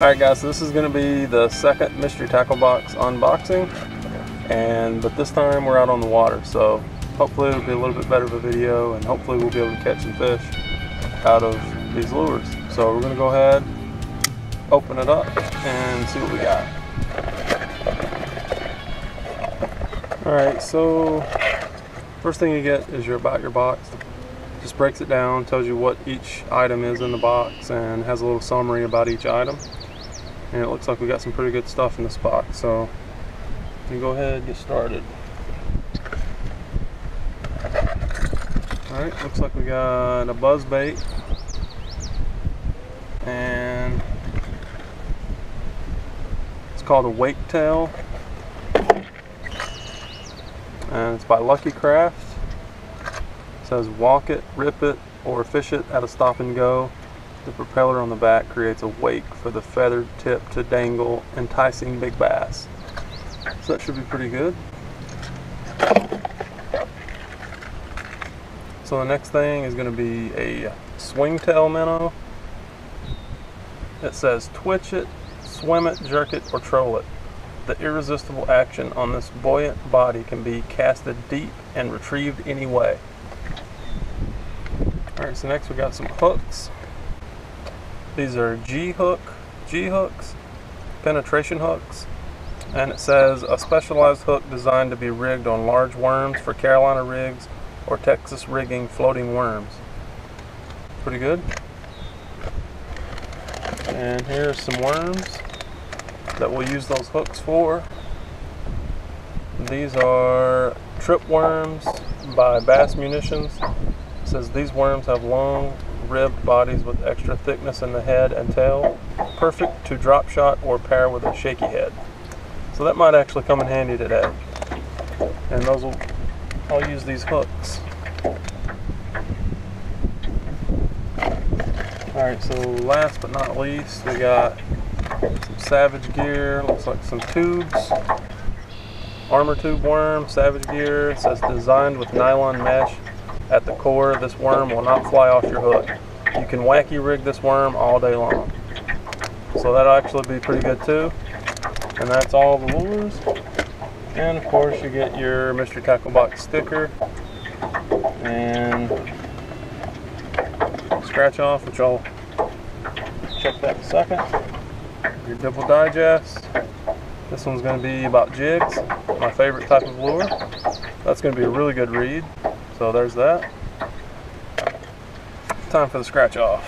Alright guys, so this is going to be the second mystery tackle box unboxing, but this time we're out on the water, so hopefully it'll be a little bit better of a video, and hopefully we'll be able to catch some fish out of these lures. So we're going to go ahead, open it up, and see what we got. Alright, so first thing you get is your box. Just breaks it down, tells you what each item is in the box, and has a little summary about each item. And it looks like we got some pretty good stuff in this box, so we can go ahead and get started. Alright, looks like we got a buzz bait, and it's called a wake tail, and it's by Lucky Craft. It says walk it, rip it, or fish it at a stop and go. The propeller on the back creates a wake for the feathered tip to dangle, enticing big bass. So that should be pretty good. So the next thing is going to be a swing tail minnow. It says twitch it, swim it, jerk it, or troll it. The irresistible action on this buoyant body can be casted deep and retrieved any way. Alright, so next we got some hooks. These are G-hooks, penetration hooks, and it says a specialized hook designed to be rigged on large worms for Carolina rigs or Texas rigging floating worms. Pretty good. And here's some worms that we'll use those hooks for. These are trip worms by Bass Munitions. It says these worms have long ribbed bodies with extra thickness in the head and tail, perfect to drop shot or pair with a shaky head. So that might actually come in handy today. And I'll use these hooks. Alright, so last but not least, we got some Savage gear. Looks like some tubes. Armor tube worm, Savage gear. It says designed with nylon mesh. At the core, this worm will not fly off your hook. You can wacky rig this worm all day long. So that'll actually be pretty good too. And that's all the lures. And of course you get your mystery tackle box sticker and scratch off, which I'll check that in a second. Your double digest. This one's going to be about jigs, my favorite type of lure. That's going to be a really good read. So there's that. Time for the scratch off.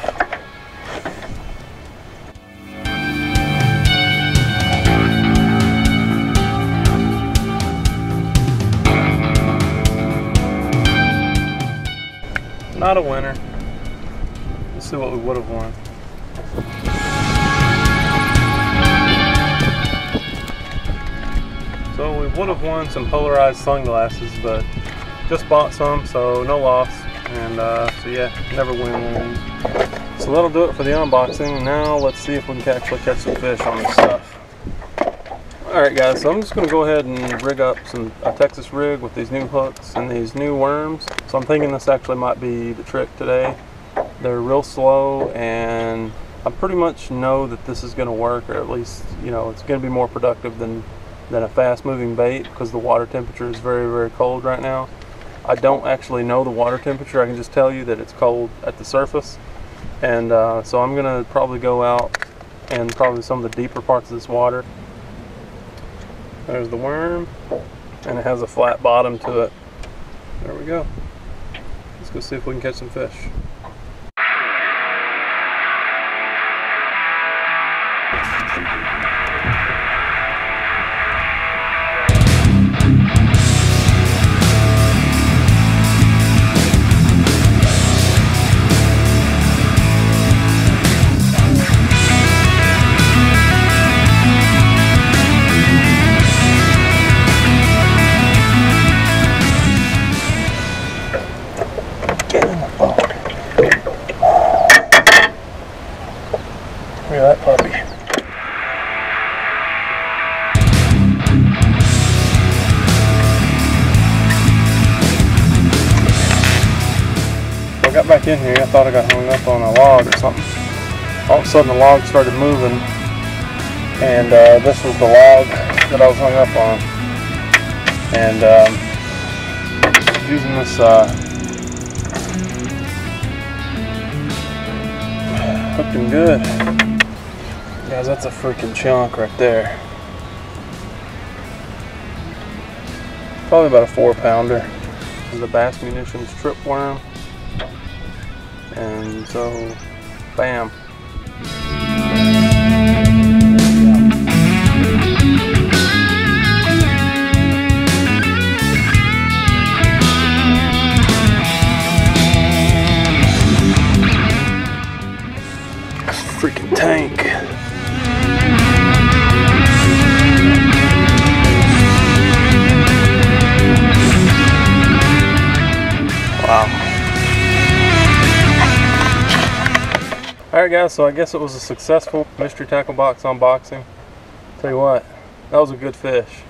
Not a winner. Let's see what we would have won. So we would have won some polarized sunglasses, but just bought some, so no loss. And so yeah, never win. So that'll do it for the unboxing. Now let's see if we can actually catch some fish on this stuff. Alright guys, so I'm just going to go ahead and rig up a Texas rig with these new hooks and these new worms. So I'm thinking this actually might be the trick today. They're real slow, and I pretty much know that this is going to work, or at least, you know, it's going to be more productive than a fast moving bait, because the water temperature is very, very cold right now. I don't actually know the water temperature. I can just tell you that it's cold at the surface. And so I'm going to probably go out and probably some of the deeper parts of this water. There's the worm, and it has a flat bottom to it. There we go. Let's go see if we can catch some fish. Look at that puppy. I got back in here, I thought I got hung up on a log or something. All of a sudden the log started moving And this was the log that I was hung up on. And using this looking good. Guys, that's a freaking chunk right there. Probably about a 4-pounder. This is the Bass Munitions trip worm. And so, bam. Freaking tank. Wow. Alright guys, so I guess it was a successful mystery tackle box unboxing. Tell you what, that was a good fish.